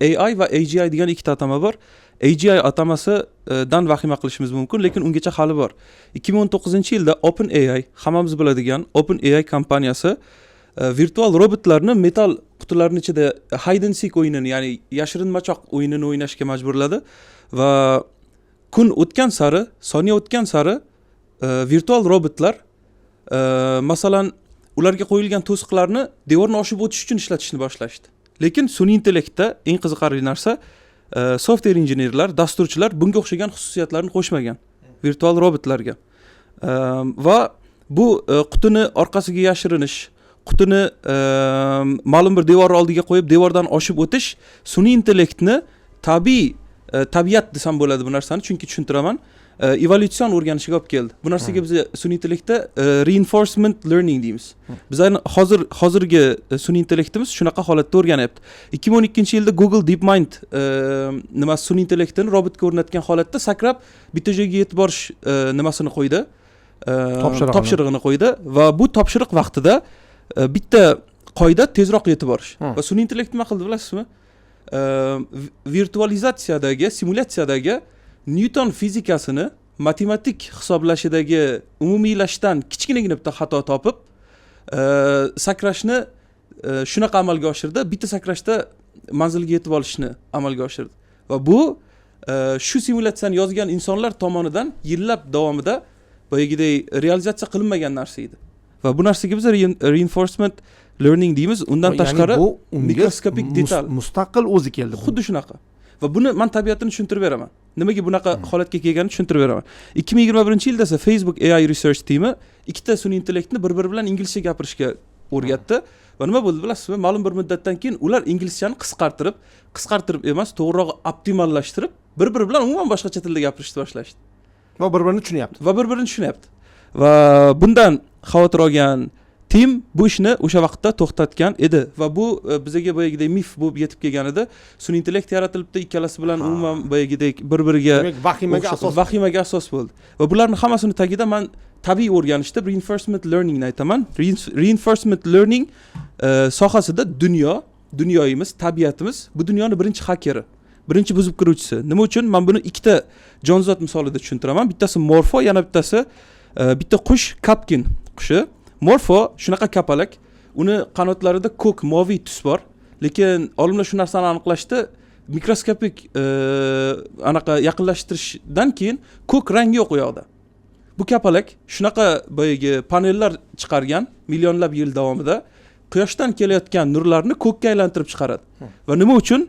AI va AGI degan ikkita atama bor. AGI atamasidan vahima qilishimiz mumkin, lekin ungacha hali bor. 2019-yilda OpenAI, hammamiz biladigan OpenAI kompaniyasi virtual robotlarni metal qutilarning ichida hide and seek o'yinini, ya'ni yashirinmachoq o'yinini o'ynashga majburladi va kun o'tgan sari, soniya o'tgan sari virtual robotlar masalan ularga qo'yilgan to'siqlarni devorni oshib o'tish uchun ishlatishni boshlashdi. Lekin sun'iy intellektda eng qiziqarli narsa software injenerlar, dasturchilar bunga o'xshagan xususiyatlarni qo'shmagan virtual robotlarga. Va bu qutini orqasiga yashirinish, qutini ma'lum bir devor oldiga qo'yib devordan oshib o'tish sun'iy intellektni tabiat desam bo'ladi bu narsani, chunki tushuntiraman. Evolyutsion o'rganishga olib keldi. Bu narsaga biz sun'iy intellektda reinforcement learning deymiz. Bizning hozirgi sun'iy intellektimiz shunaqa holatda o'rganyapti. 2012-yilda Google DeepMind sun'iy intellektini robotga o'rnatgan holatda sakrab bitta joyga yetib borish nimasini qo'ydi. Topshirig'ini qo'ydi va bu topshiriq vaqtida bitta qoida tezroq yetib borish. Va sun'iy intellekt nima qildi bilasizmi? Virtualizatsiyadagi, simulyatsiyadagi Newton fizikasini matematik hisoblashidagi umumiylashdan kichkinagina bitta xato topib, sakrashni shunaqa amalga oshirdi, bitta sakrashda manzilga yetib olishni amalga oshirdi. Va bu shu simulyatsiyani yozgan insonlar tomonidan yillab davomida boyagidek realizatsiya qilinmagan narsa edi. Va bu narsaga biz reinforcement learning deymiz. Undan tashqari mikroskopik detal mustaqil o'zi keldi. Xuddi shunaqa. Va buni men tabiatini tushuntirib beraman. Nimaga bunaqa holatga kelganini tushuntirib beraman. 2021-yilda esa Facebook AI Research teami ikkita sun'iy intellektni bir-biri bilan inglizcha gapirishga o'rgatdi. Va nima bo'ldi bilasizmi? Ma'lum bir muddatdan keyin ular inglizchani qisqartirib emas, to'g'riroq optimallashtirib, bir-biri bilan umuman boshqacha tilda gapirishni boshlashdi. Va bir-birini tushunyapti. Va bundan xavotir olgan tim bu ishni o'sha vaqtda to'xtatgan edi va bu bizga boyagidek mif bo'lib yetib kelgan edi. Sun'iy intellekt yaratilibdi, ikkalasi bilan umuman boyagidek bir-biriga vahimaga asos bo'ldi. Va bularning hammasini tagida men tabiiy o'rganishda reinforcement learning ni aytaman. Reinforcement learning sohasida dunyoyimiz, tabiatimiz bu dunyoning birinchi hakeri, birinchi buzib kiruvchisi. Nima uchun? Men buni ikkita jonzot misolida tushuntiraman. Bittasi Morpho, yana bittasi bitta qush, Kapkin qushi. Morpho shunaqa kapalak, uni qanotlarida ko'k, moviy tus bor, lekin olimlar shu narsani aniqlashdi, mikroskopik anaqa yaqinlashtirishdan keyin ko'k rang yo'q u yoqda. Bu kapalak shunaqa boyagi panellar chiqargan millionlab yil davomida quyoshdan kelayotgan nurlarni ko'kka aylantirib chiqaradi. Va nima uchun?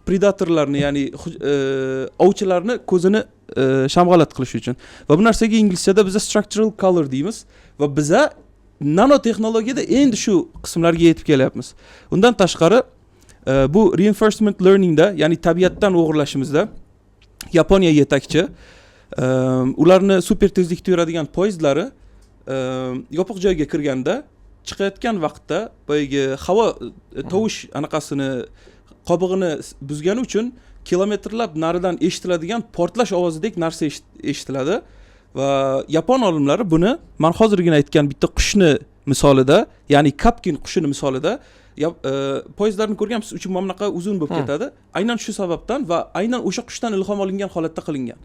Predatorlarni, ya'ni ovchilarni ko'zini shamg'alat qilish uchun. Va bu narsaga inglizchada biz structural color deymiz va biza nanotexnologiyada endi shu qismlarga yetib kelyapmiz. Undan tashqari bu reinforcement learningda, ya'ni tabiatdan o'g'irlashimizda Yaponiya yetakchi. Ularni super tezlikda yuradigan poyezdlari yopiq joyga kirganda chiqayotgan vaqtda boyagi havo tovush anaqasini qobig'ini buzgani uchun kilometrlab naridan eshitiladigan portlash ovozidek narsa eshitiladi va yapon olimlari buni men hozirgina aytgan bitta qushni misolida, ya'ni Kapkin qushini misolida poyezdlarni ko'rgansiz, uchun mana bunaqa uzun bo'lib ketadi. Aynan shu sababdan va aynan o'sha qushdan ilhom olingan holatda qilingan.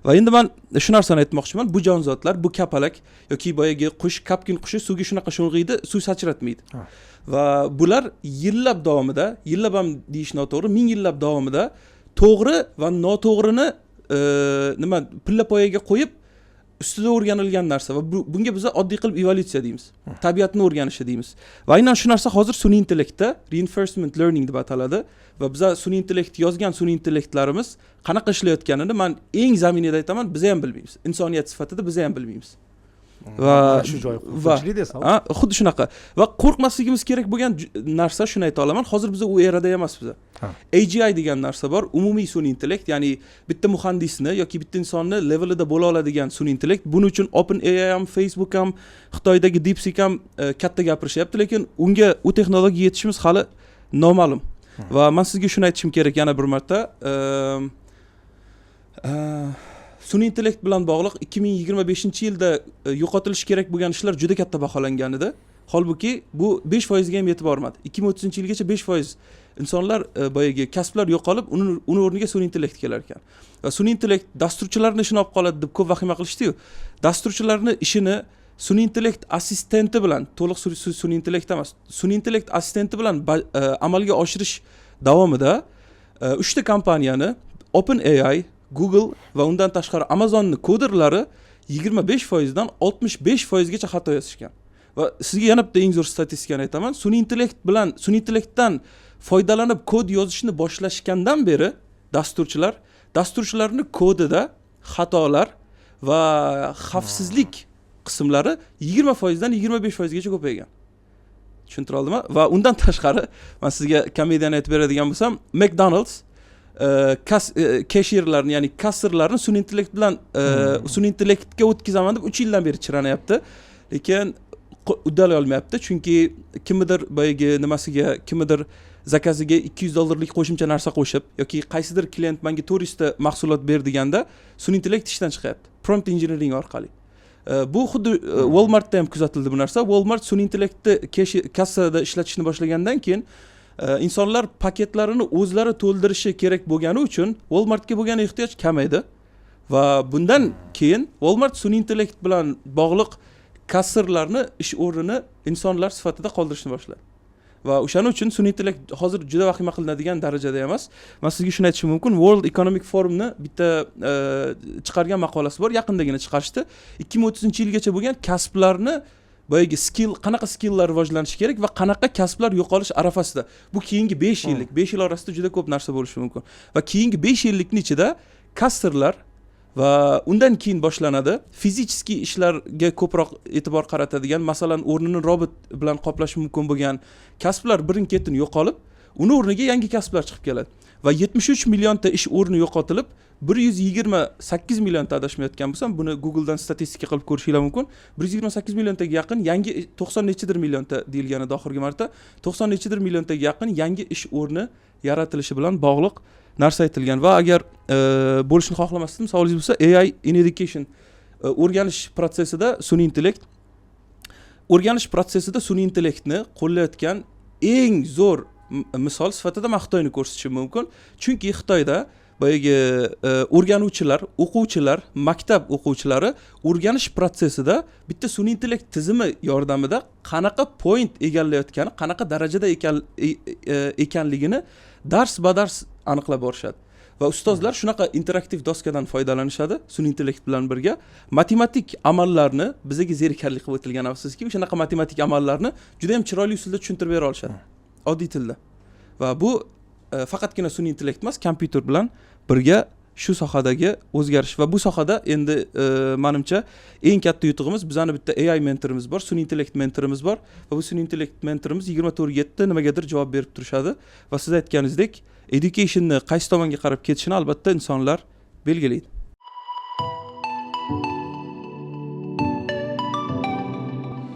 Va endi men shu narsani aytmoqchiman, bu jonzotlar, bu kapalak yoki boyagi qush, Kapkin qushi suvga shunaqa sho'ng'iydi, suv sachratmaydi. Va bular yillab davomida, yillab ham deyish noto'g'ri, ming yillab davomida to'g'ri va noto'g'rini pilla poyaga qo'yib ustida o'rganilgan narsa va bunga biz oddiy qilib evolyutsiya deymiz. Tabiatni o'rganishi deymiz. Va aynan shu narsa hozir sun'iy intellektda reinforcement learning deb ataladi va biz sun'iy intellekt yozgan sun'iy intellektlarimiz qanaqa ishlayotganini men eng zaminida aytaman, biz ham bilmaymiz. Insoniyat sifatida biz ham bilmaymiz. Va shu joy xursandchilik desa. Xuddi shunaqa. Va qo'rqmasligimiz kerak bo'lgan narsa shuni ayta olaman. Hozir biz u erada emasmiz. AGI degan narsa bor, umumiy sun'iy intellekt, ya'ni bitta muhandisni yoki bitta insonni levelida bo'la oladigan sun'iy intellekt. Buning uchun OpenAI ham, Facebook ham, Xitoydagi DeepSeek ham katta gapirishyapti, lekin unga u texnologiyaga yetishimiz hali noma'lum. Va men sizga shuni aytishim kerak yana bir marta. Sun'iy intellekt bilan bog'liq 2025-yilda yo'qotilishi kerak bo'lgan ishlar juda katta baholangan edi. Holbuki bu 5% ga ham yetib bormadi. 2030-yilgacha 5% insonlar boyagi kasblar yo'qolib, uni o'rniga sun'iy intellekt kelar ekan. Va sun'iy intellekt dasturchilarning ishini olib qoladi deb ko'p vahima qilishdi-yu. Dasturchilarning ishini sun'iy intellekt assistenti bilan, to'liq sun'iy intellekt emas, sun'iy intellekt assistenti bilan amalga oshirish davomida 3 ta kompaniyani OpenAI, Google va undan tashqari Amazonning koderlari 25% dan 65% gacha xato yozishgan. Va sizga yana bitta eng zo'r statistikani aytaman. Sun'iy intellektdan foydalanib kod yozishni boshlashgandan beri dasturchilarning kodida xatolar va xavfsizlik qismlari 20% dan 25% gacha ko'paygan. Tushuntira oldimmi? Va undan tashqari men sizga komediyani aytib beradigan bo'lsam, McDonald's kashirlarni, ya'ni kassirlarni sun'iy intellekt bilan sun'iy intellektga o'tkazaman deb 3 yildan beri chiranayapti. Lekin uddalay olmayapti, chunki kimdir boyagi nimasiga, kimdir zakaziga $200 qo'shimcha narsa qo'shib yoki qaysidir klient menga 400 ta mahsulot ber deganda sun'iy intellekt ishdan chiqyapti. Prompt engineering orqali. Bu xuddi Walmartda ham kuzatildi bu narsa. Walmart sun'iy intellektni kassada ishlatishni boshlagandan keyin insonlar paketlarini o'zlari to'ldirishi kerak bo'lgani uchun Walmartga bo'lgan ehtiyoj kamaydi va bundan keyin Walmart sun'iy intellekt bilan bog'liq kassirlarni ish o'rnini insonlar sifatida qoldirishni boshladi. Va o'shaning uchun sun'iy intellekt hozir juda vahima qilinadigan darajada emas. Men sizga shuni aytishim mumkin. World Economic Forumni bitta chiqargan maqolasi bor, yaqindagina chiqarishdi. 2030-yilgacha bo'lgan kasblarni boyagi qanaqa skilllar rivojlanishi kerak va qanaqa kasblar yo'qolish arafasida. Bu keyingi 5 yillik, 5 yil orasida juda ko'p narsa bo'lishi mumkin. Va keyingi 5 yillikning ichida kassirlar va undan keyin boshlanadi fizический ishlarga ko'proq e'tibor qaratadigan, masalan, o'rnini robot bilan qoplash mumkin bo'lgan kasblar birin-ketin yo'qolib, uni o'rniga yangi kasblar chiqib keladi. Va 73 millionta ish o'rni yo'qotilib, 128 millionta adashmayotgan bo'lsam, buni Googledan statistika qilib ko'rishingiz mumkin. 128 milliontaga yaqin yangi 90 nechidir millionta deyilganida oxirgi marta 90 nechidir milliontaga yaqin yangi ish o'rni yaratilishi bilan bog'liq narsa aytilgan. Va agar bo'lishni xohlamasdim, savolingiz bo'lsa, AI in education o'rganish protsessida sun'iy intellektni qo'llayotgan eng zo'r misol sifatida men Xitoyni ko'rsatishim mumkin. Chunki Xitoyda boyagi o'rganuvchilar, o'quvchilar, maktab o'quvchilari o'rganish protsessida bitta sun'iy intellekt tizimi yordamida qanaqa point egallayotgani, qanaqa darajada ekanligini dars-badars aniqlab borishadi. Va ustozlar shunaqa interaktiv doskadan foydalanishadi sun'iy intellekt bilan birga. Matematik amallarni bizga zerikarli qilib o'tilgan afsuski, o'shanaqa matematik amallarni juda ham chiroyli usulda tushuntirib bera olishadi. Oddiy tilda. Va bu faqatgina sun'iy intellekt emas, kompyuter bilan birga shu sohadagi o'zgarish. Va bu sohada endi menimcha eng katta yutug'imiz, bizning bitta AI mentorimiz bor, sun'iy intellekt mentorimiz bor va bu sun'iy intellekt mentorimiz 24/7 nimagadir javob berib turishadi. Va siz aytganingizdek, educationni qaysi tomonga qarab ketishini albatta insonlar belgilaydi.